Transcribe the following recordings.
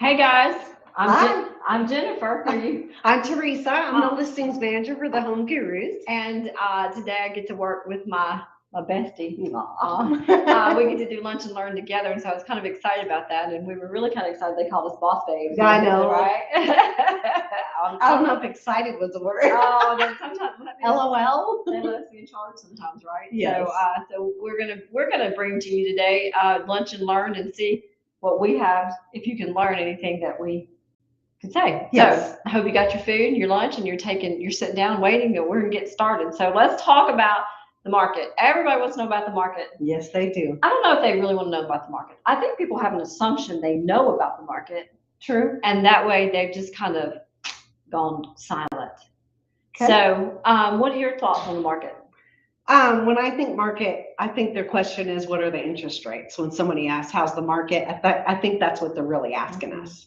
Hey guys, Hi. I'm Jennifer. Are you? I'm Teresa. I'm the listings manager for the Home Gurus. And today I get to work with my bestie. Aw. We get to do lunch and learn together, and so I was kind of excited about that. And we were really kind of excited they called us boss babes. I know. Right? I don't know if excited was the word. Oh, then sometimes LOL. they let us be in charge sometimes, right? Yes. So we're gonna bring to you today lunch and learn and see what we have. If you can learn anything that we could say. Yes. So I hope you got your food, your lunch, and you're sitting down waiting, and we're gonna get started. So let's talk about the market. Everybody wants to know about the market. Yes, they do. I don't know if they really want to know about the market. I think people have an assumption they know about the market. True. And that way they've just kind of gone silent. Okay. So what are your thoughts on the market? When I think market, I think their question is, what are the interest rates? When somebody asks, how's the market? I think that's what they're really asking us.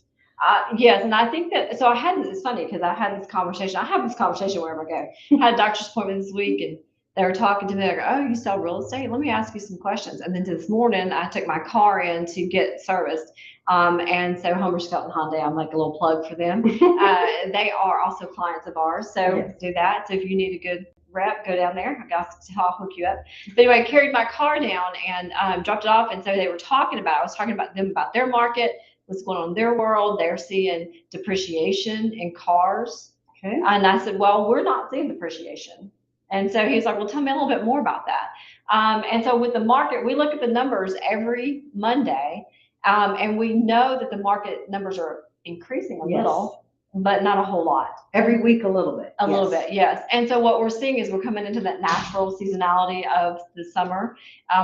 Yes, and I think that, so it's funny because I have this conversation wherever I go. I had a doctor's appointment this week, and they were talking to me, they go, oh, you sell real estate? Let me ask you some questions. And then this morning, I took my car in to get serviced. And so Homer Skelton Hyundai, I'm like a little plug for them. They are also clients of ours, so Yes. do that. So if you need a good rep, go down there. I'll hook you up. But anyway, I carried my car down and dropped it off. And so they were I was talking about them, about their market, what's going on in their world. They're seeing depreciation in cars. Okay. And I said, well, we're not seeing depreciation. And so he's like, well, tell me a little bit more about that. And so with the market, we look at the numbers every Monday, and we know that the market numbers are increasing a little, but not a whole lot. Every week a little bit. A little bit, yes. And so what we're seeing is we're coming into that natural seasonality of the summer.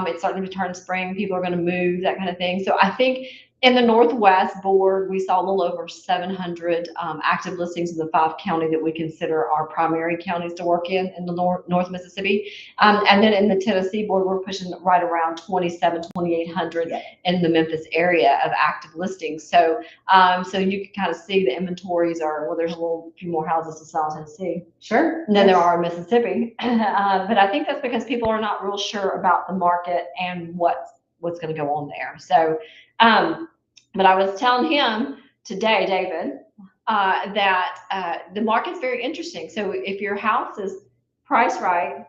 It's starting to turn spring. People are going to move, that kind of thing. So I think in the Northwest board, we saw a little over 700 active listings in the 5 counties that we consider our primary counties to work in the North Mississippi. And then in the Tennessee board, we're pushing right around 2,800 in the Memphis area of active listings. So so you can kind of see the inventories there's a few more houses to sell in Tennessee. Sure. Than there are in Mississippi. But I think that's because people are not real sure about the market and what's going to go on there. So but I was telling him today, David, that the market's very interesting. So if your house is priced right,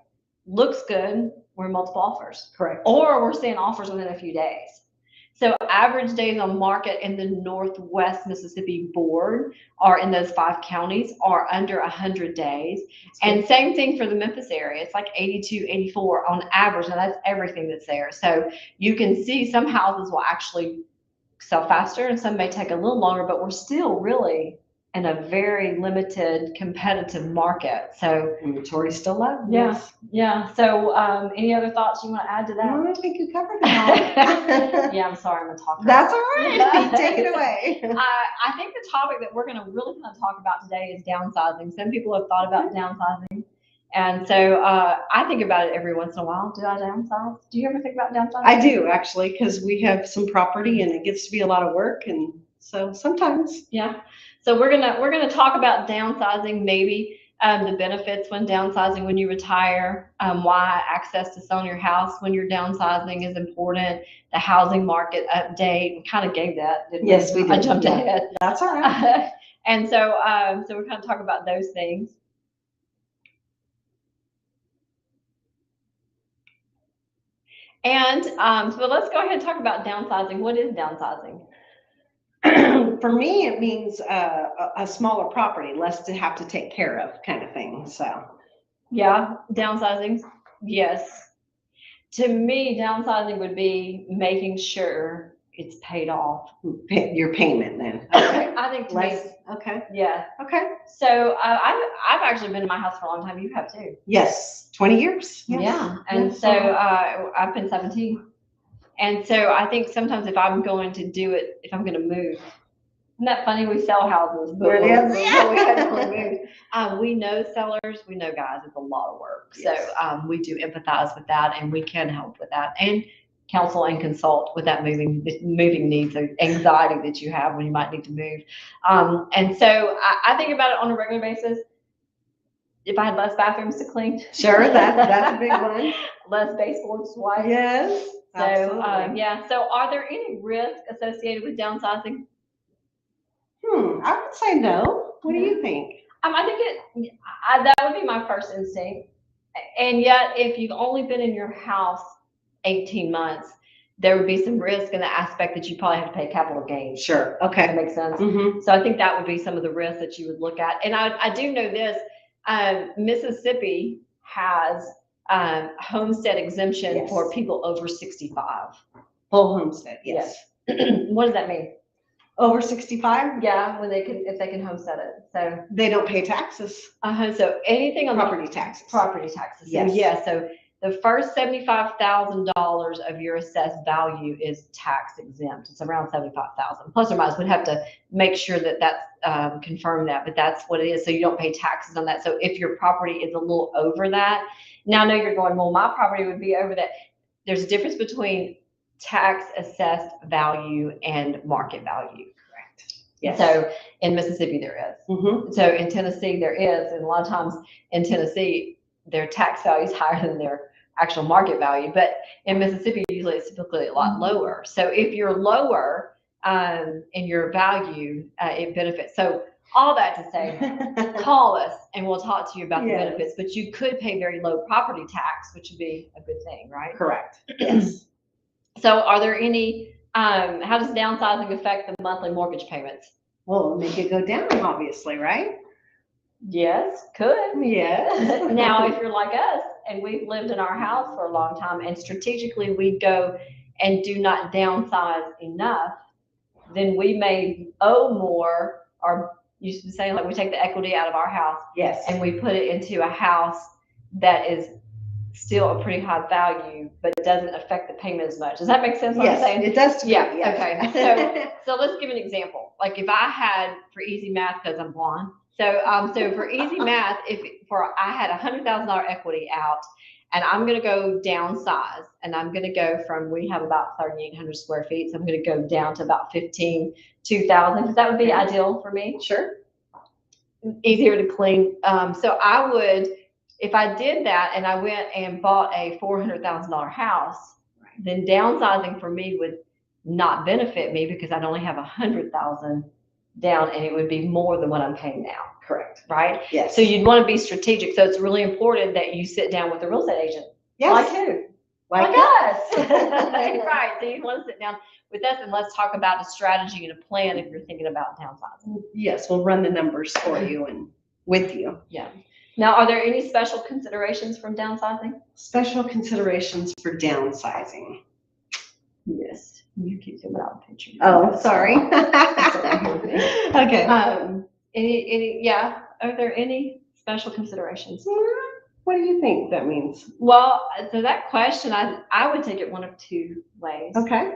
looks good, we're multiple offers. Correct. Or we're seeing offers within a few days. So average days on market in the Northwest Mississippi board are in those 5 counties are under 100 days. And same thing for the Memphis area. It's like 82, 84 on average. Now that's everything that's there. So you can see some houses will actually sell faster and some may take a little longer, but we're still really in a very limited competitive market. So inventory still low. Yeah. So any other thoughts you want to add to that? No, I think you covered it all. Yeah, I'm sorry, I'm a talker. That's all right. Take it away. I think the topic that we're going to really kind of talk about today is downsizing. Some people have thought about downsizing. And so I think about it every once in a while. Do I downsize? Do you ever think about downsizing? I do, actually, because we have some property and it gets to be a lot of work. And so sometimes. Yeah. So we're gonna talk about downsizing, maybe the benefits when downsizing when you retire, why access to selling your house when you're downsizing is important, the housing market update. We kind of gave that, didn't we? Yes, we did. I jumped ahead. That's all right. And so we're kind of talk about those things. And so let's go ahead and talk about downsizing. What is downsizing? For me, it means a smaller property, less to have to take care of, kind of thing. So, yeah, downsizing. Yes. To me, downsizing would be making sure it's paid off. Your payment, then. Okay. I think less. Okay. Yeah. Okay. So I've actually been in my house for a long time. You have too. Yes, 20 years. Yes. Yeah. And so I've been 17. And so I think sometimes if I'm going to do it, if I'm going to move, isn't that funny? We sell houses, but we know sellers, we know guys, it's a lot of work. Yes. So we do empathize with that, and we can help with that and counsel and consult with that moving needs or anxiety that you have when you might need to move. And so I think about it on a regular basis. If I had less bathrooms to clean. Sure, that's a big one. Less baseboard swipes. Yes. So, yeah. So are there any risks associated with downsizing? I would say no. What do you think? I think that would be my first instinct. And yet, if you've only been in your house 18 months, there would be some risk in the aspect that you probably have to pay capital gains. Sure. That Okay. makes sense. Mm-hmm. So I think that would be some of the risks that you would look at. And I do know this, Mississippi has homestead exemption Yes. for people over 65. Full homestead. Yes. What does that mean? Over 65, Yeah, if they can homestead it. So they don't pay taxes, so anything on property taxes. property taxes. So Yes. yeah, so the first $75,000 of your assessed value is tax exempt. It's around 75,000 plus or minus. We'd have to make sure that that's confirm that, but that's what it is. So you don't pay taxes on that. So if your property is a little over that, now I know you're going, well, my property would be over that. There's a difference between tax assessed value and market value. Correct. Yes. So in Mississippi there is. Mm-hmm. So in Tennessee there is, and a lot of times in Tennessee their tax value is higher than their actual market value, but in Mississippi usually it's typically a lot lower. So if you're lower in your value, it benefits. So all that to say, call us and we'll talk to you about the Yes. benefits. But you could pay very low property tax, which would be a good thing, right? Correct. Yes. So are there any? How does downsizing affect the monthly mortgage payments? Well, make it go down, obviously, right? Yes, could. Yes. Now, if you're like us and we've lived in our house for a long time and strategically we go and do not downsize enough, then we may owe more, or you should say like we take the equity out of our house Yes. and we put it into a house that is still a pretty high value, but it doesn't affect the payment as much. Does that make sense? What I'm Yes, saying? it does. To me, Yeah. yes. Okay. So let's give an example. Like if I had, for easy math, because I'm blonde. So for easy math, I had $100,000 equity out, and I'm going to go downsize, and I'm going to go from, we have about 3,800 square feet, so I'm going to go down to about 2,000, because that would be ideal for me. Sure. Easier to clean. So I would, if I did that and I went and bought a $400,000 house, then downsizing for me would not benefit me because I'd only have 100,000 down, and it would be more than what I'm paying now. Correct. Right? Yes. So you'd want to be strategic. So it's really important that you sit down with a real estate agent. Yes. Like who? Like us. Right. So you want to sit down with us and let's talk about a strategy and a plan if you're thinking about downsizing. Yes, we'll run the numbers for you and with you. Yeah. Now, are there any special considerations from downsizing? Special considerations for downsizing. Yes. You keep zooming out the picture. Oh, sorry. Okay. Yeah. Are there any special considerations? What do you think that means? Well, so that question, I would take it one of two ways. Okay.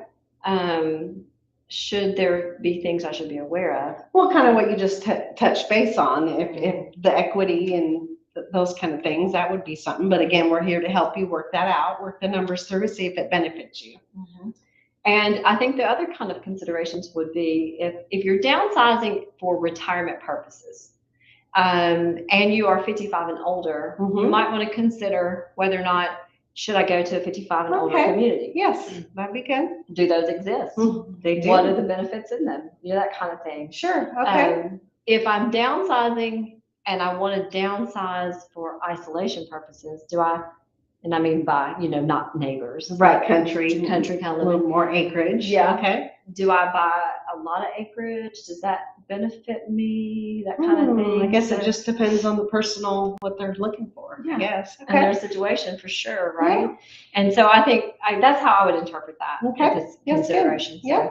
Should there be things I should be aware of? Well, kind of what you just touched base on, if the equity and those kind of things, that would be something. But again, we're here to help you work that out, work the numbers through, see if it benefits you. Mm-hmm. And I think the other kind of considerations would be if you're downsizing for retirement purposes, and you are 55 and older, you might want to consider whether or not should I go to a 55 and older community. Yes, that'd be good. Do those exist? They do. What are the benefits in them? That kind of thing. Sure. Okay. If I'm downsizing and I want to downsize for isolation purposes, do I? And I mean by, not neighbors. Right, country kind of a living. little more acreage. Yeah. Okay. Do I buy a lot of acreage? Does that benefit me? That kind of thing. I guess it just depends on the personal, what they're looking for. Yeah. I guess. And their situation for sure, right? Yeah. And so I think that's how I would interpret that. Okay. Consideration. Yeah.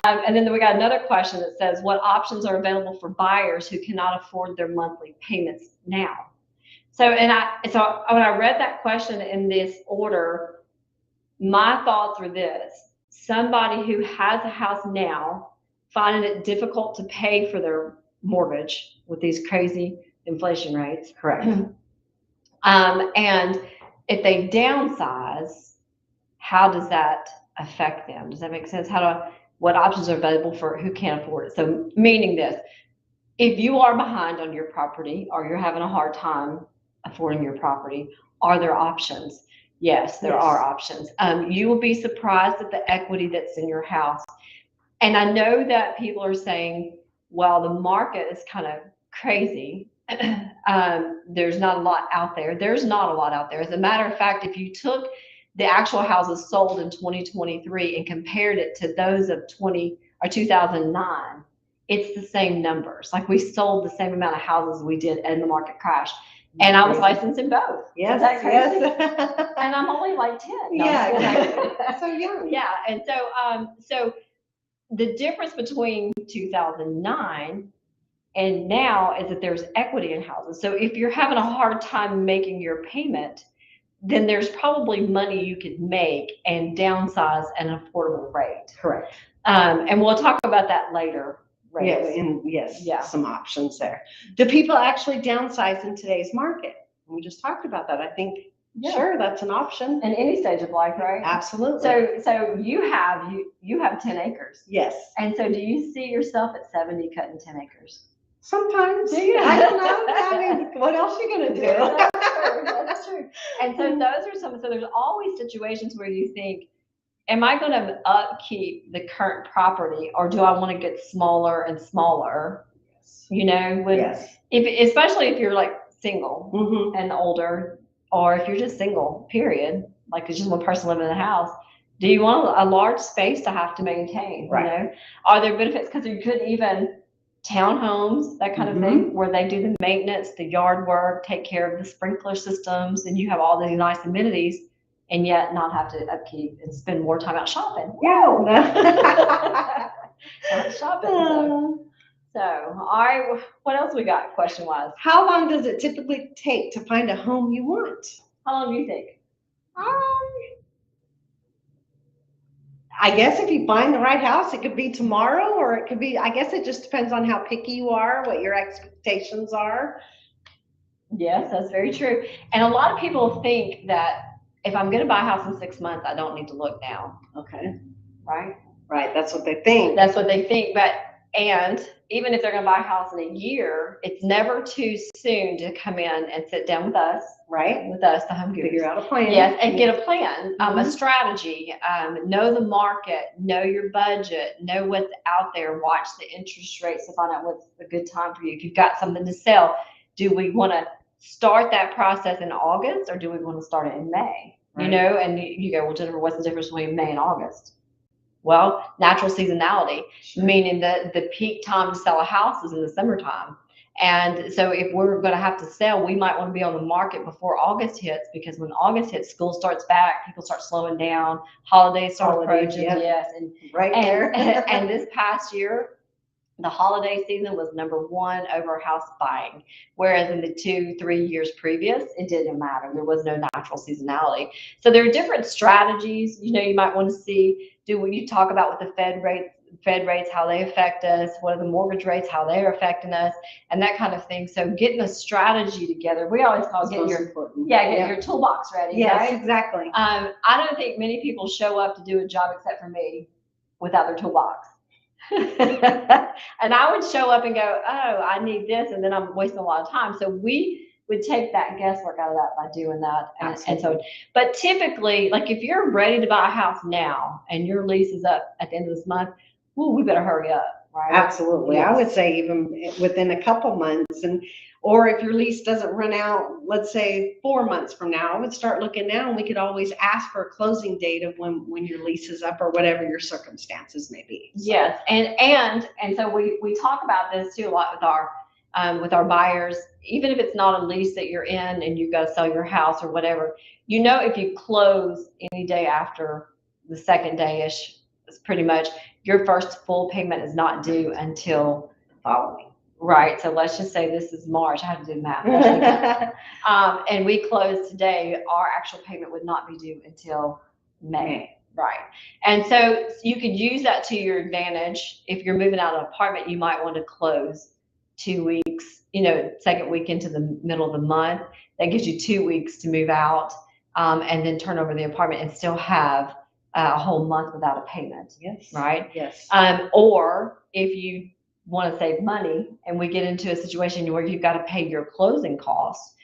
And then we got another question that says, what options are available for buyers who cannot afford their monthly payments now? So when I read that question in this order, my thoughts were this: somebody who has a house now, finding it difficult to pay for their mortgage with these crazy inflation rates. Correct. And if they downsize, how does that affect them? Does that make sense? What options are available for who can't afford it? So meaning this, if you are behind on your property or you're having a hard time affording your property, are there options? Yes, there are options. You will be surprised at the equity that's in your house. And I know that people are saying, Well, the market is kind of crazy. There's not a lot out there. There's not a lot out there. As a matter of fact, if you took the actual houses sold in 2023 and compared it to those of 2009, it's the same numbers. Like we sold the same amount of houses we did in the market crash. And I was licensed in both. Yes, Is that crazy? yes. And I'm only like 10. No, Yeah, I'm just kidding. exactly. So young. Yeah, and so the difference between 2009 and now is that there's equity in houses. So if you're having a hard time making your payment, then there's probably money you could make and downsize at an affordable rate. Correct. And we'll talk about that later. Yeah, Rates. and yes, Yeah. some options there. Do people actually downsize in today's market? We just talked about that. I think, Yeah. sure, that's an option. In any stage of life, right? Absolutely. So you have 10 acres. Yes. And so do you see yourself at 70 cutting 10 acres? Sometimes. Do you? I don't know. I mean, what else are you gonna do? That's true. And so those are so there's always situations where you think, am I going to upkeep the current property, or do I want to get smaller and smaller? You know, Yes. Especially if you're like single Mm-hmm. and older, or if you're just single, period, like it's just one person living in the house. Do you want a large space to have to maintain? Right. You know, are there benefits? Because you could even townhomes, that kind of thing, where they do the maintenance, the yard work, take care of the sprinkler systems, and you have all these nice amenities, and yet not have to upkeep and spend more time out shopping. Yeah. Out shopping. So, all right, what else we got question wise? How long does it typically take to find a home you want? How long do you think? I guess if you find the right house, it could be tomorrow, or it could be, I guess it just depends on how picky you are, what your expectations are. Yes, that's very true. And a lot of people think that if I'm going to buy a house in 6 months, I don't need to look now. Okay. Right? Right. That's what they think. That's what they think. And even if they're going to buy a house in a year, it's never too soon to come in and sit down with us, Right. the home gurus. Figure out a plan. Yes, and get a plan, a Mhm. strategy, know the market, know your budget, know what's out there, watch the interest rates to find out what's a good time for you. If you've got something to sell, do we want to start that process in August, or do we want to start it in May? Right. You know, and you go, well, Jennifer, what's the difference between May and August? Well, natural seasonality, meaning that the peak time to sell a house is in the summertime. And so if we're going to have to sell, we might want to be on the market before August hits, because when August hits, school starts back, people start slowing down, holidays start approaching. Yep. Yes. Right there. And this past year, the holiday season was number one over house buying, whereas in the 2-3 years previous, it didn't matter. There was no natural seasonality. So there are different strategies. You know, you might want to see, do what you talk about with the Fed rates, how they affect us, what are the mortgage rates, how they're affecting us, and that kind of thing. So getting a strategy together, we always call get your toolbox ready. Yes, right? exactly. I don't think many people show up to do a job, except for me, without their toolbox. And I would show up and go, oh, I need this, and then I'm wasting a lot of time. So we would take that guesswork out of that by doing that. And so, but typically, like if you're ready to buy a house now and your lease is up at the end of this month, well, we better hurry up, right? Absolutely. Yes. I would say even within a couple months, or if your lease doesn't run out, let's say 4 months from now, I would start looking now, and we could always ask for a closing date of when your lease is up, or whatever your circumstances may be. So. Yes, and so we talk about this too a lot with our buyers. Even if it's not a lease that you're in and you've got to sell your house or whatever, you know, if you close any day after the second day-ish, it's pretty much your first full payment is not due until Following. Right. So let's just say this is March. I had to do math. And we close today, our actual payment would not be due until May. Right. And so you could use that to your advantage. If you're moving out of an apartment, you might want to close 2 weeks, you know, second week into the middle of the month. That gives you 2 weeks to move out, and then turn over the apartment and still have a whole month without a payment. Yes. Right. Yes. Or if you want to save money and we get into a situation where you've got to pay your closing costs,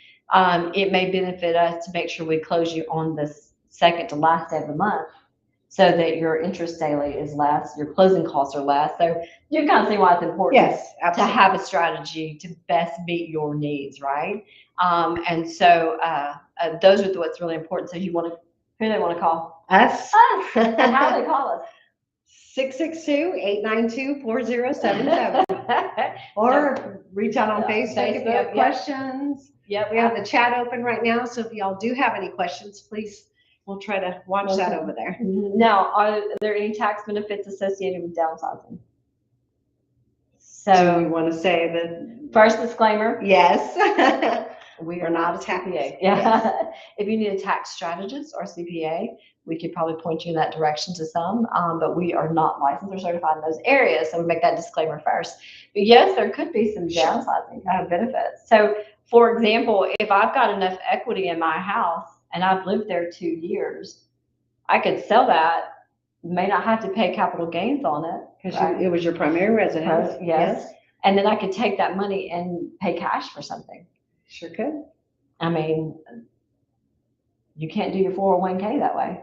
it may benefit us to make sure we close you on the second to last day of the month, so that your interest daily is less, your closing costs are less. So you can kind of see why it's important Yes, to absolutely. have a strategy to best meet your needs, right? And so those are what's really important. So you want to, who they want to call? Us. Us. And how do they call us? 662-892-4077. Or reach out on Facebook if you have questions. Yep. We have the chat open right now, so if y'all do have any questions, please, we'll try to watch that over there. Now, are there any tax benefits associated with downsizing? Do we So, want to say that? first disclaimer, Yes. we We're are not not a tax- CPA. yes. Yeah. If you need a tax strategist or CPA, we could probably point you in that direction to some, but we are not licensed or certified in those areas. So we make that disclaimer first. But yes, there could be some downsizing benefits. So for example, if I've got enough equity in my house and I've lived there 2 years, I could sell that, may not have to pay capital gains on it. Because right? it was your primary residence. Yes. And then I could take that money and pay cash for something. Sure could. I mean, you can't do your 401k that way.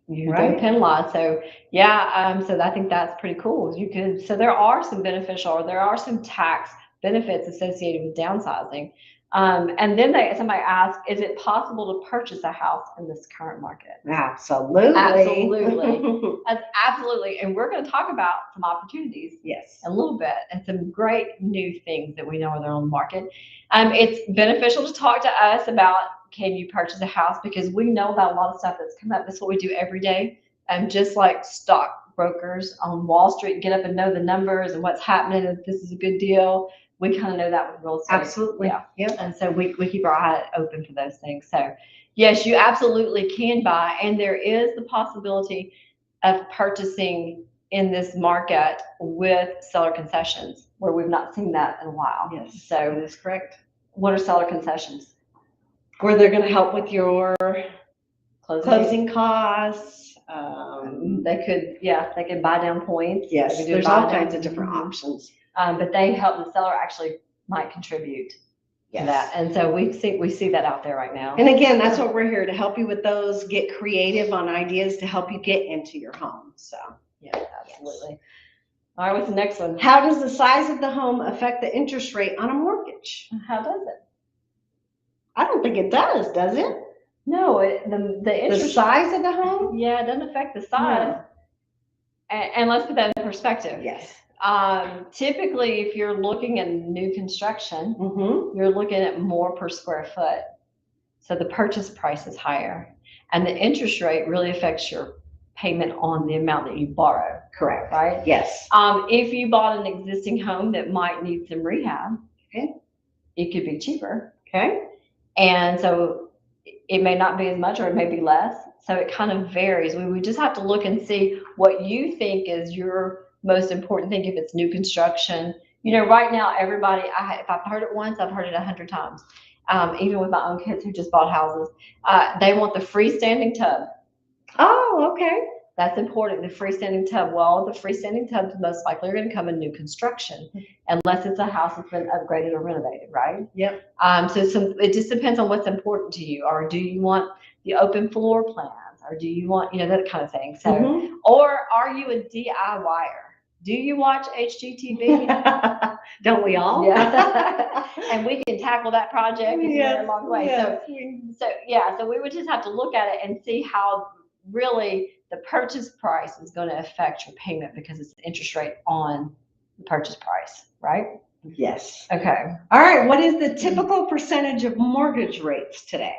You Right. get penalized. So yeah, so I think that's pretty cool. You could, so there are some beneficial, or there are some tax benefits associated with downsizing. And then somebody asked, is it possible to purchase a house in this current market? Absolutely. Absolutely. Absolutely. And we're going to talk about some opportunities Yes. a little bit and some great new things that we know are there on the market. It's beneficial to talk to us about, can you purchase a house? Because we know about a lot of stuff that's come up. That's what we do every day. Just like stock brokers on Wall Street get up and know the numbers and what's happening, if this is a good deal. We kind of know that with real estate. Absolutely. Yeah. Yep. And so we keep our eye open for those things. So yes, you absolutely can buy. And there is the possibility of purchasing in this market with seller concessions, where we've not seen that in a while. Yes. So that is correct. what are seller concessions? Where they're going to help with your Closing. costs. They could buy down points. Yes, They could do there's buy all down. kinds of different options. But they help, the seller actually might contribute to that. And so we see that out there right now. And again, that's what we're here to help you with those, get creative on ideas to help you get into your home. So yeah, absolutely. All right, what's the next one? How does the size of the home affect the interest rate on a mortgage? How does it? I don't think it does it? No, the interest, The size of the home? yeah, it doesn't affect the size. No. And let's put that in perspective. Yes. Typically, if you're looking at new construction, Mm-hmm. you're looking at more per square foot. So the purchase price is higher. And the interest rate really affects your payment on the amount that you borrow. Correct. Right? Yes. If you bought an existing home that might need some rehab, okay, it could be cheaper. Okay. And so it may not be as much, or it may be less. So it kind of varies. We would just have to look and see what you think is your most important thing. If it's new construction, right now, everybody, if I've heard it once, I've heard it 100 times. Even with my own kids who just bought houses, they want the freestanding tub. Oh, okay. That's important. The freestanding tub. Well, the freestanding tubs most likely are going to come in new construction, unless it's a house that's been upgraded or renovated, right? Yep. So it just depends on what's important to you. Or do you want the open floor plans, or do you want that kind of thing? So, or are you a DIYer? Do you watch HGTV? Don't we all? Yeah. And we can tackle that project in a long way. Yes. So we would just have to look at it and see how really the purchase price is going to affect your payment, because it's the interest rate on the purchase price, right? Yes. Okay. All right. What is the typical percentage of mortgage rates today?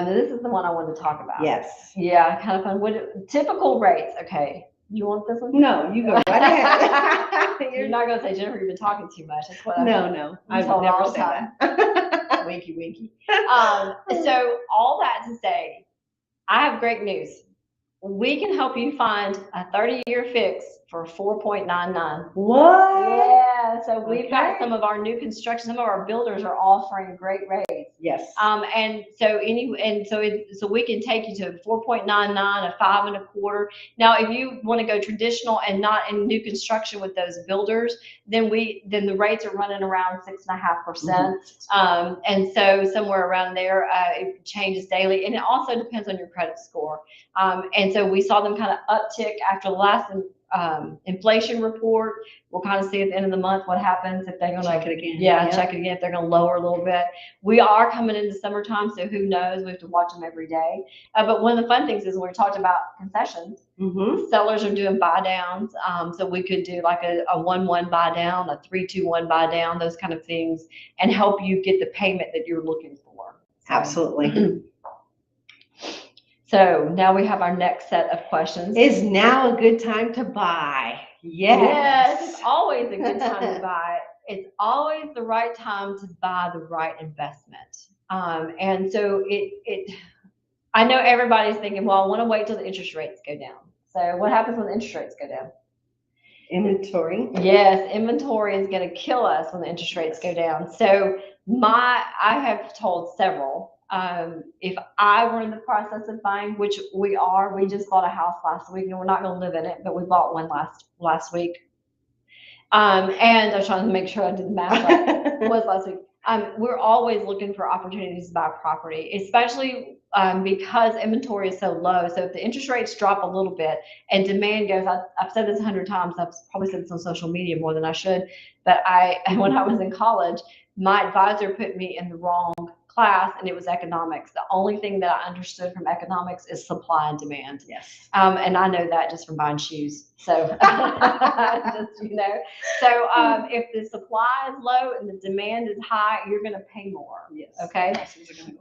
This is the one I wanted to talk about. Yes. Yeah, kind of fun. Typical rates. Okay. You want this one? No, you go right ahead. You're not going to say, Jennifer, you've been talking too much. That's what No. I would never all say time. that. Winky, winky. So all that to say, I have great news. We can help you find a 30-year fix for $4.99. What? Yeah, so we've got Okay. some of our new construction, some of our builders are offering great rates. Yes. And so we can take you to 4.99, a 5.25. Now, if you want to go traditional and not in new construction with those builders, then the rates are running around 6.5%. And so somewhere around there, it changes daily, and it also depends on your credit score. And so we saw them kind of uptick after the last inflation report. We'll kind of see at the end of the month what happens if they're going to Check it again. Yeah, check it again if they're going to lower a little bit. We are coming into summertime, so who knows? We have to watch them every day. But one of the fun things is when we talked about concessions, sellers are doing buy downs. So we could do like a 1-1 buy down, a 3-2-1 buy down, those kind of things, and help you get the payment that you're looking for. So. Absolutely. So now we have our next set of questions. Is now a good time to buy? Yes, it's always a good time to buy. It's always the right time to buy the right investment. And so I know everybody's thinking, well, I want to wait till the interest rates go down. So what happens when the interest rates go down? Inventory. Yes, inventory is going to kill us when the interest rates go down. So I have told several, if I were in the process of buying, which we just bought a house last week, and we're not going to live in it, but we bought one last week. And I was trying to make sure I did the math right. It was last week. We're always looking for opportunities to buy property, especially because inventory is so low. So if the interest rates drop a little bit and demand goes, I've said this 100 times. I've probably said this on social media more than I should. But when I was in college, my advisor put me in the wrong class, and it was economics. The only thing that I understood from economics is supply and demand. Yes. And I know that just from buying shoes. So so if the supply is low and the demand is high, you're going to pay more. Yes. Okay.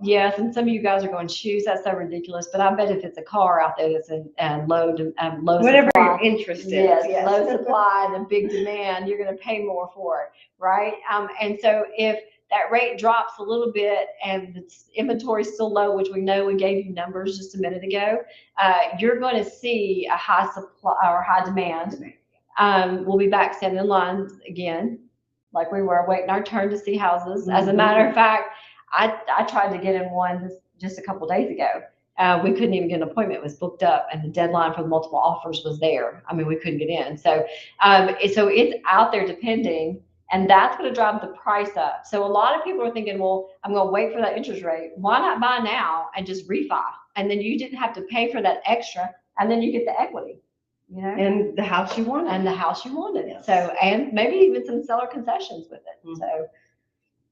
Yes. And some of you guys are going, shoes, that's so ridiculous. But I bet if it's a car out there that's in low whatever supply, your interest is. Yes. Low supply and a big demand, you're going to pay more for it. Right. And so if that rate drops a little bit and the inventory is still low, which we know, we gave you numbers just a minute ago, you're going to see a high supply or high demand. We'll be back standing in lines again, like we were waiting our turn to see houses. As a matter of fact, I tried to get in one just a couple days ago. We couldn't even get an appointment. It was booked up, and the deadline for the multiple offers was there. I mean, we couldn't get in. So it's out there depending. And that's going to drive the price up. So a lot of people are thinking, well, I'm going to wait for that interest rate. Why not buy now and just refi? And then you didn't have to pay for that extra, and then you get the equity, and the house you wanted. Yes. So, and maybe even some seller concessions with it. So.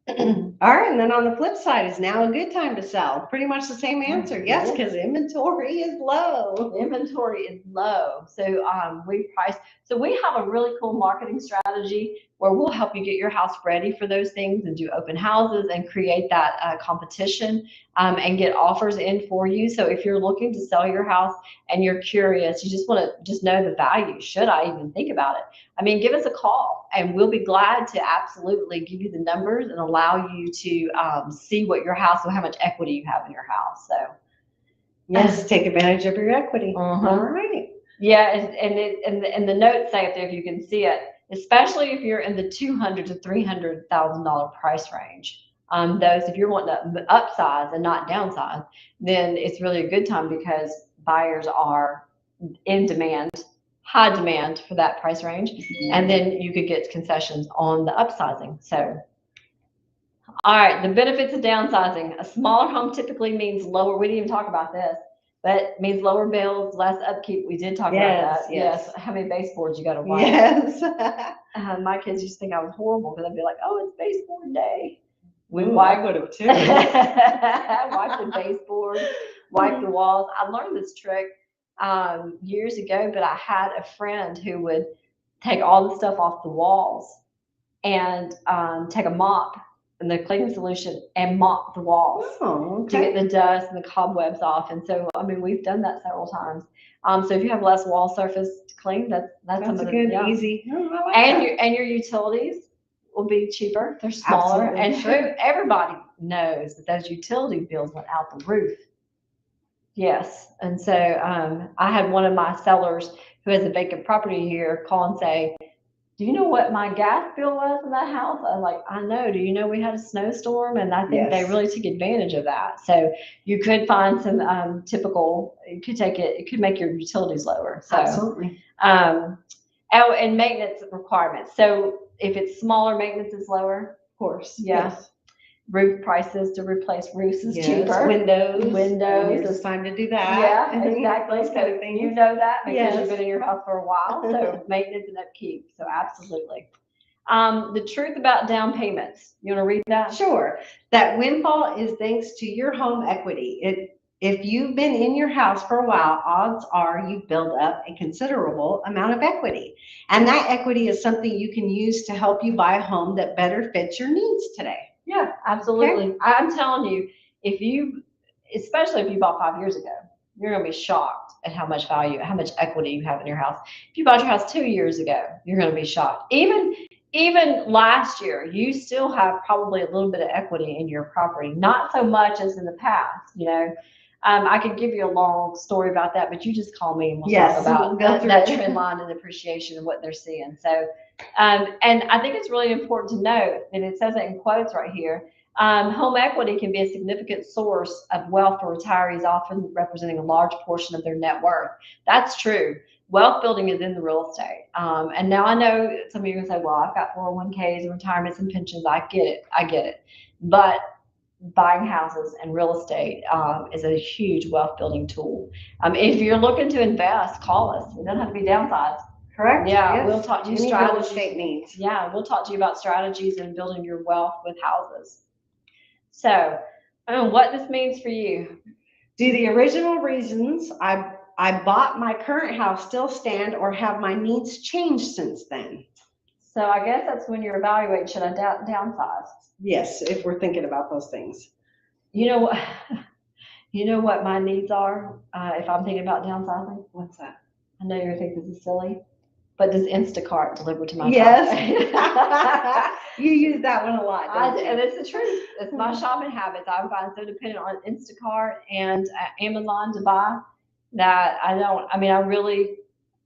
All right, and then on the flip side, is now a good time to sell? Pretty much the same answer. Yes, because inventory is low. Inventory is low. So we have a really cool marketing strategy where we'll help you get your house ready for those things and do open houses and create that competition and get offers in for you. So if you're looking to sell your house and you're curious, you just want to know the value. Should I even think about it? I mean, give us a call and we'll be glad to absolutely give you the numbers and allow you to see what your house, or how much equity you have in your house. So yes, take advantage of your equity. All right. Yeah, and the notes say up there, if you can see it, especially if you're in the $200,000 to $300,000 price range. If you're wanting to upsize and not downsize, then it's really a good time because buyers are in demand, high demand for that price range, and then you could get concessions on the upsizing. So, all right, the benefits of downsizing. A smaller home typically means lower. We didn't even talk about this. But it means lower bills, less upkeep. We did talk about that. Yes. How many baseboards you got to wipe? Yes. My kids used to think I was horrible because I'd be like, "Oh, it's baseboard day." I would have too. Wipe the baseboard, wipe the walls. I learned this trick years ago, but I had a friend who would take all the stuff off the walls and take a mop and the cleaning solution and mop the walls to get the dust and the cobwebs off. And so, I mean, we've done that several times. So if you have less wall surface to clean, that's some of the good, easy. And your utilities will be cheaper. They're smaller. Absolutely. And everybody knows that those utility bills went out the roof. Yes. And so I had one of my sellers who has a vacant property here call and say, do you know what my gas bill was in that house? I was like, I know. Do you know we had a snowstorm? And I think they Yes. really took advantage of that. So you could find some typical, it could make your utilities lower. So, Absolutely. oh, and maintenance requirements. So if it's smaller, maintenance is lower. Of course. Yeah. Yes. Roof prices to replace roofs is Yes. cheaper. Windows. Windows Here's is the time to do that. Yeah, exactly. Those kind of So things. you know that because Yes. you've been in your house for a while. So maintenance and upkeep. So absolutely. The truth about down payments. You want to read that? Sure. That windfall is thanks to your home equity. If you've been in your house for a while, odds are you've built up a considerable amount of equity. And that equity is something you can use to help you buy a home that better fits your needs today. Yeah, absolutely. I'm telling you, especially if you bought 5 years ago, you're going to be shocked at how much value, how much equity you have in your house. If you bought your house 2 years ago, you're going to be shocked. Even last year, you still have probably a little bit of equity in your property, not so much as in the past, you know. I could give you a long story about that, but you just call me and we'll talk about that trend line and appreciation and what they're seeing. So, and I think it's really important to note, and it says it in quotes right here, home equity can be a significant source of wealth for retirees, often representing a large portion of their net worth. That's true. Wealth building is in the real estate. And now I know some of you are going to say, well, I've got 401ks and retirements and pensions. I get it. But buying houses and real estate is a huge wealth building tool. If you're looking to invest, call us. It doesn't have to be downsized. Correct? Yeah, Yes. we'll talk to you Any real strategies. estate needs. Yeah, we'll talk to you about strategies and building your wealth with houses. So, what this means for you. Do the original reasons I bought my current house still stand, or have my needs changed since then? So I guess that's when you're evaluating, should I downsize? Yes, if we're thinking about those things. You know what? You know what my needs are if I'm thinking about downsizing? What's that? I know you're thinking this is silly, but does Instacart deliver to my house? Yes. You use that one a lot, don't you? And it's the truth. It's my shopping habits. I've gotten so dependent on Instacart and Amazon to buy that I really,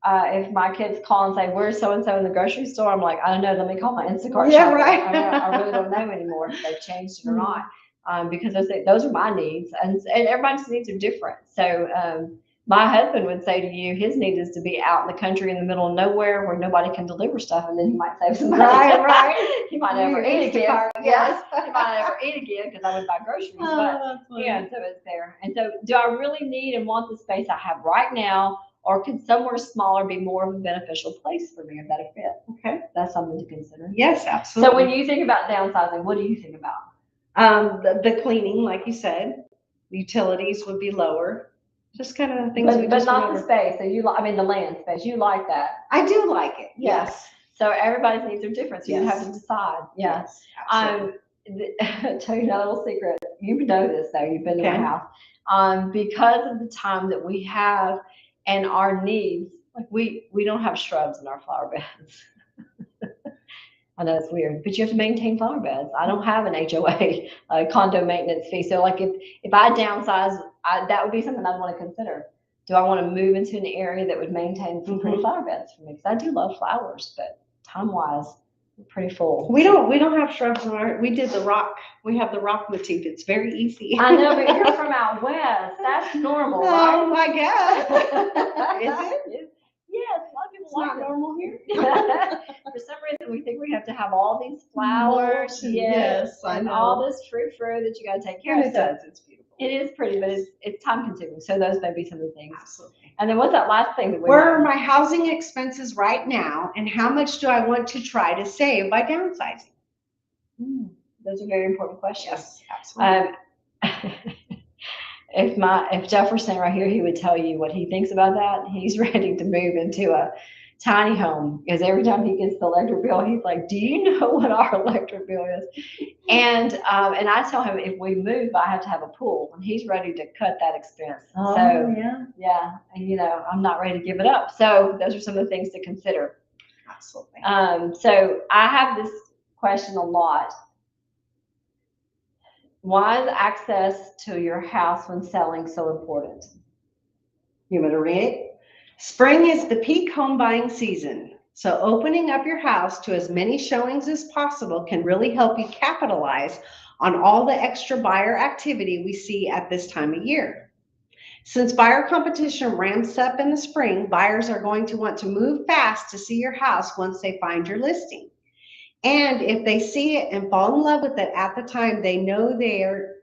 if my kids call and say, where's so-and-so in the grocery store? I'm like, I don't know. Let me call my Instacart Yeah, shopper. right. I really don't know anymore if they've changed it or not. Because those are my needs, and everybody's needs are different. So my husband would say to you, his need is to be out in the country in the middle of nowhere where nobody can deliver stuff, and then he might save some money. Right. He might never eat again. Yes, he might never eat again because I would buy groceries. But yeah, so it's there. And so, do I really need and want the space I have right now, or could somewhere smaller be more of a beneficial place for me, a better fit? Okay, that's something to consider. Yes, absolutely. So when you think about downsizing, what do you think about? The cleaning, like you said, utilities would be lower. Just kind of things. But not the space. So the land space. You like that? I do like it. Yes. So everybody's needs are different. So you have to decide. Yes. Absolutely. Tell you a little secret. You know this though. You've been to my house. Because of the time that we have and our needs, like we don't have shrubs in our flower beds. I know it's weird, but you have to maintain flower beds. I don't have an HOA, condo maintenance fee. So like if I downsize, that would be something I'd want to consider. Do I want to move into an area that would maintain some pretty flower beds for me? Because I do love flowers, but time-wise, we're pretty full. We don't have shrubs in our. We did the rock. We have the rock motif. It's very easy. I know, but you're from out west. That's normal, right? Oh my God. Is it? Yes, a lot of people It's not normal here. For some reason, we think we have to have all these flowers, yes, I and know. all this fruit that you got to take care of. It does. It's beautiful. It is pretty, but it's time consuming. So those may be some of the things. Absolutely. And then what's that last thing that where are my housing expenses right now, and how much do I want to try to save by downsizing? Those are very important questions. Yes, absolutely. If Jeff were standing right here, he would tell you what he thinks about that. He's ready to move into a tiny home because every time he gets the electric bill, he's like, do you know what our electric bill is? And I tell him if we move, I have to have a pool, and he's ready to cut that expense. Oh, so yeah. And I'm not ready to give it up. So those are some of the things to consider. Absolutely. So I have this question a lot. Why is access to your house when selling so important? You want to read it? Spring is the peak home buying season. So opening up your house to as many showings as possible can really help you capitalize on all the extra buyer activity we see at this time of year. Since buyer competition ramps up in the spring, buyers are going to want to move fast to see your house once they find your listing. And if they see it and fall in love with it at the time, they know they're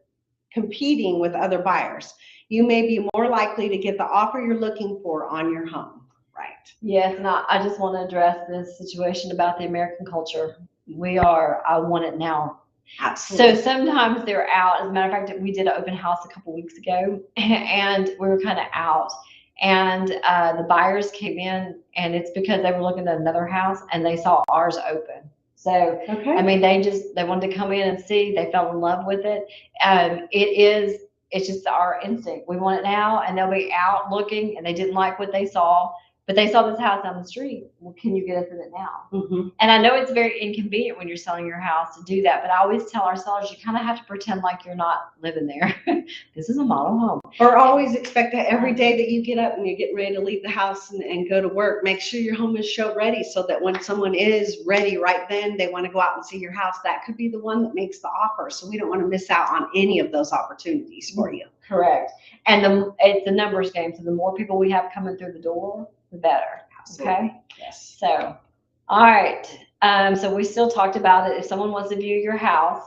competing with other buyers. You may be more likely to get the offer you're looking for on your home. Right. Yes, and I just want to address this situation about the American culture. I want it now. Absolutely. So sometimes they're out. As a matter of fact, we did an open house a couple weeks ago, and we were kind of out. And the buyers came in, and it's because they were looking at another house, and they saw ours open. So, Okay. I mean, they wanted to come in and see. They fell in love with it. It's just our instinct. We want it now, and they'll be out looking, and they didn't like what they saw. But they saw this house down the street. Well, can you get us in it now? Mm-hmm. And I know it's very inconvenient when you're selling your house to do that, but I always tell our sellers, you kind of have to pretend like you're not living there. This is a model home. Or always expect that every day that you get up and you're getting ready to leave the house and go to work, make sure your home is show ready so that when someone is ready right then, they want to go out and see your house. That could be the one that makes the offer. So we don't want to miss out on any of those opportunities for you. Correct. And it's a numbers game. So the more people we have coming through the door, the better. Absolutely. Okay. Yes. So, all right. So we still talked about it. If someone wants to view your house,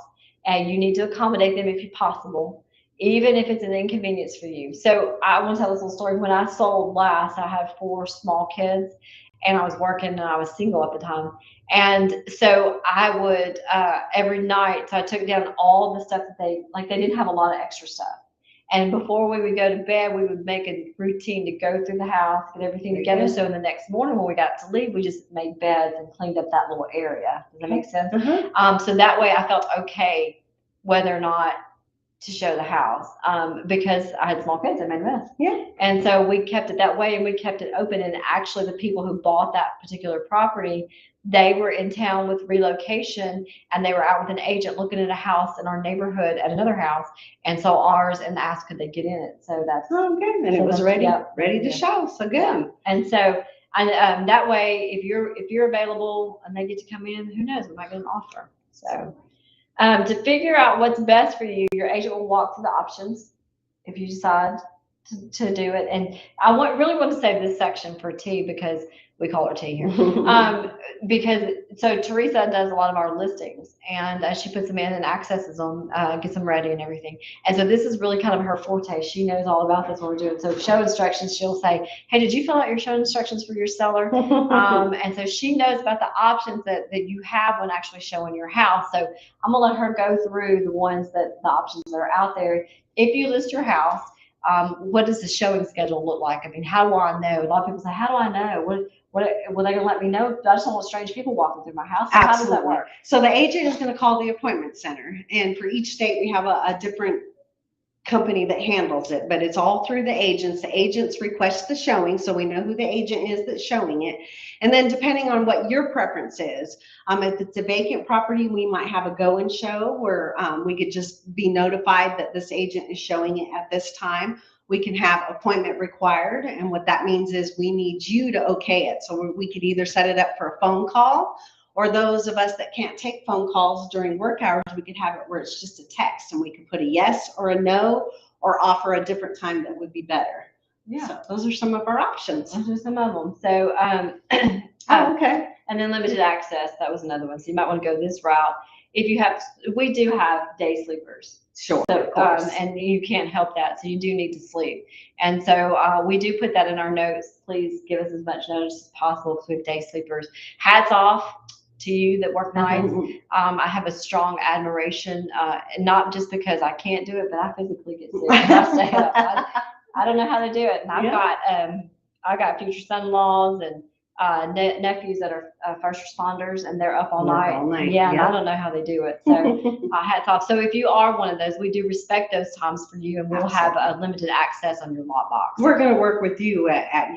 and you need to accommodate them if possible, even if it's an inconvenience for you. So I want to tell this little story. When I sold last, I had 4 small kids, and I was working, and I was single at the time. And so I would every night. So I took down all the stuff that they didn't have a lot of extra stuff. And before we would go to bed, we would make a routine to go through the house, get everything together. So in the next morning when we got to leave, we just made beds and cleaned up that little area. Does that make sense? Mm-hmm. So that way I felt okay whether or not to show the house, because I had small kids, I made a mess. Yeah. And so we kept it that way, and we kept it open. And actually the people who bought that particular property, they were in town with relocation, and they were out with an agent looking at a house in our neighborhood at another house, and saw ours and asked could they get in it. So that's Okay. And so it was that's- ready, yeah. ready to show. So good. Yeah. And so that way, if you're available and they get to come in, who knows, we might get an offer. So to figure out what's best for you, your agent will walk through the options if you decide to do it. And I really want to save this section for T, because we call her T here. Because so Teresa does a lot of our listings, and she puts them in and accesses them, gets them ready and everything. And so this is really kind of her forte. She knows all about this, what we're doing. So show instructions, she'll say, hey, did you fill out your show instructions for your seller? And so she knows about the options that you have when actually showing your house. So I'm gonna let her go through the options that are out there. If you list your house, what does the showing schedule look like? I mean, how do I know? A lot of people say, how do I know? What were they gonna let me know? I just don't want strange people walking through my house. Absolutely. How does that work? So the agent is going to call the appointment center, and for each state we have a different company that handles it, but it's all through the agents. The agents request the showing, so we know who the agent is that's showing it. And then depending on what your preference is, if it's a vacant property, we might have a go and show where we could just be notified that this agent is showing it at this time. We can have appointment required, and what that means is we need you to okay it. So we could either set it up for a phone call, or those of us that can't take phone calls during work hours, we could have it where it's just a text, and we could put a yes or a no, or offer a different time that would be better. Yeah. So those are some of our options. Those are some of them. So, Okay. and then limited access, that was another one. So you might want to go this route. We do have day sleepers. Sure. So, Of course. and you can't help that. So you do need to sleep. And so we do put that in our notes. Please give us as much notice as possible, because we have day sleepers. Hats off to you that work nights. I have a strong admiration, not just because I can't do it, but I physically get sick. I stay up. I don't know how to do it. And I've got future son-in-laws and nephews that are first responders, and they're up all night. Yeah, and I don't know how they do it. So hats off. So if you are one of those, we do respect those times for you, and we'll have a limited access on your lot box. We're going to work with you at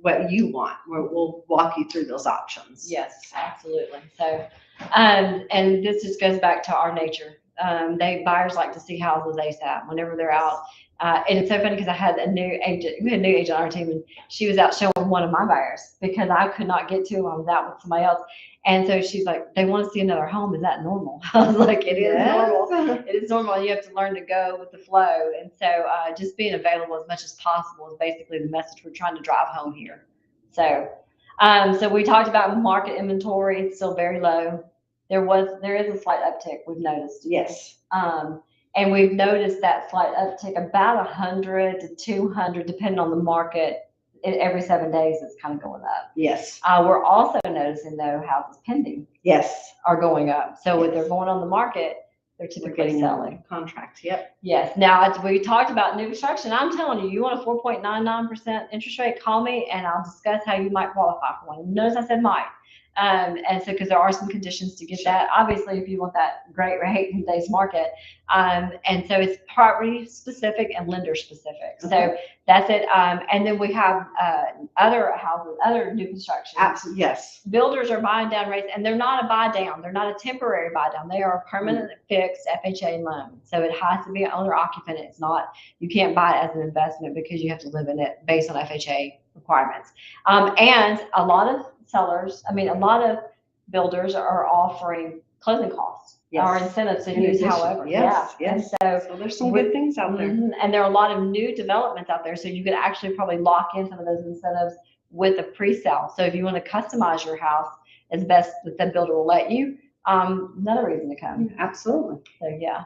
what you want. We'll walk you through those options. Yes, absolutely. So, and this just goes back to our nature. Buyers like to see houses ASAP whenever they're out. And it's so funny because I had a new agent, we had a new agent on our team, and she was out showing one of my buyers because I could not get to him. I was out with somebody else. And so she's like, they want to see another home. Is that normal? I was like, it is normal. It is normal. You have to learn to go with the flow. And so just being available as much as possible is basically the message we're trying to drive home here. So, so we talked about market inventory. It's still very low. There is a slight uptick we've noticed. Yes. And we've noticed that slight uptick about 100 to 200, depending on the market. Every 7 days, it's kind of going up. Yes. We're also noticing though houses pending Yes. are going up. So Yes. if they're going on the market, they're typically selling. Contracts. Yep. Yes. Now we talked about new construction. I'm telling you, you want a 4.99% interest rate, call me and I'll discuss how you might qualify for one. Notice I said might. And so, because there are some conditions to get that, obviously, if you want that great rate in today's market. And so it's property specific and lender specific. So that's it. And then we have other houses, other new construction. Absolutely. Yes. Builders are buying down rates, and they're not a buy down. They're not a temporary buy down. They are a permanent fixed FHA loan. So it has to be an owner occupant. It's not, you can't buy it as an investment because you have to live in it based on FHA requirements. And a lot of builders are offering closing costs or incentives to use, however. Yes. And so there's some good things out there. And there are a lot of new developments out there. So you could actually probably lock in some of those incentives with a pre-sale. So if you want to customize your house as best that the builder will let you, another reason to come. Absolutely. So yeah.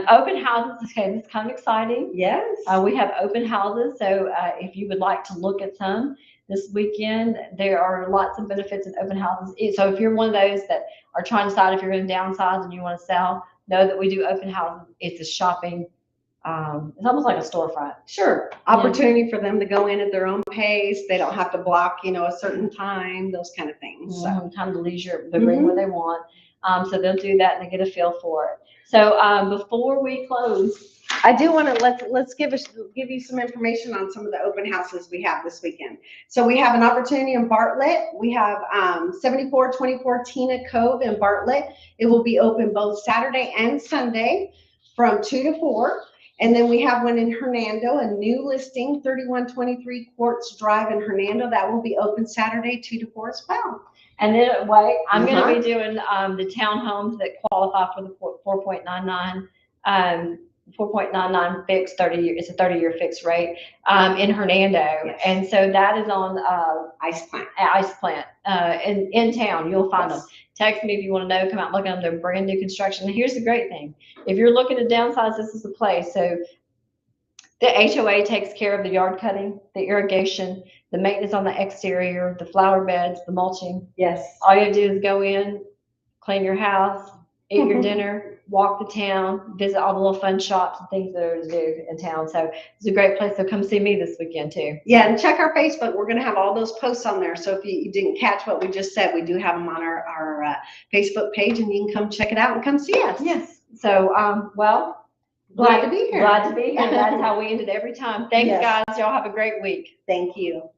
Open houses, okay, this is kind of exciting. Yes. We have open houses. So if you would like to look at some this weekend, there are lots of benefits in open houses. So if you're one of those that are trying to decide if you're going to downsize and you want to sell, know that we do open houses. It's a shopping, it's almost like a storefront. Sure. Opportunity for them to go in at their own pace. They don't have to block, a certain time, those kind of things. So time to leisure, they bring what they want. So they'll do that and they get a feel for it. So before we close, I do want to let's give you some information on some of the open houses we have this weekend. So we have an opportunity in Bartlett. We have 7424 Tina Cove in Bartlett. It will be open both Saturday and Sunday from 2 to 4. And then we have one in Hernando, a new listing, 3123 Quartz Drive in Hernando. That will be open Saturday 2 to 4 as well. And then I'm going to be doing the townhomes that qualify for the 4.99 fixed 30 year. It's a 30-year fixed rate in Hernando. Yes. And so that is on Ice Plant in town. You'll find them. Text me if you want to know. Come out and look at them. They're brand new construction. And here's the great thing: if you're looking to downsize, this is the place. So the HOA takes care of the yard cutting, the irrigation, the maintenance on the exterior, the flower beds, the mulching. Yes. All you have to do is go in, clean your house, eat your dinner, walk the town, visit all the little fun shops and things that are to do in town. So it's a great place. So come see me this weekend too. Yeah, and check our Facebook. We're going to have all those posts on there. So if you didn't catch what we just said, we do have them on our Facebook page, and you can come check it out and come see us. Yes. So, glad to be here. Glad to be here. That's how we end it every time. Thanks, guys. Y'all have a great week. Thank you.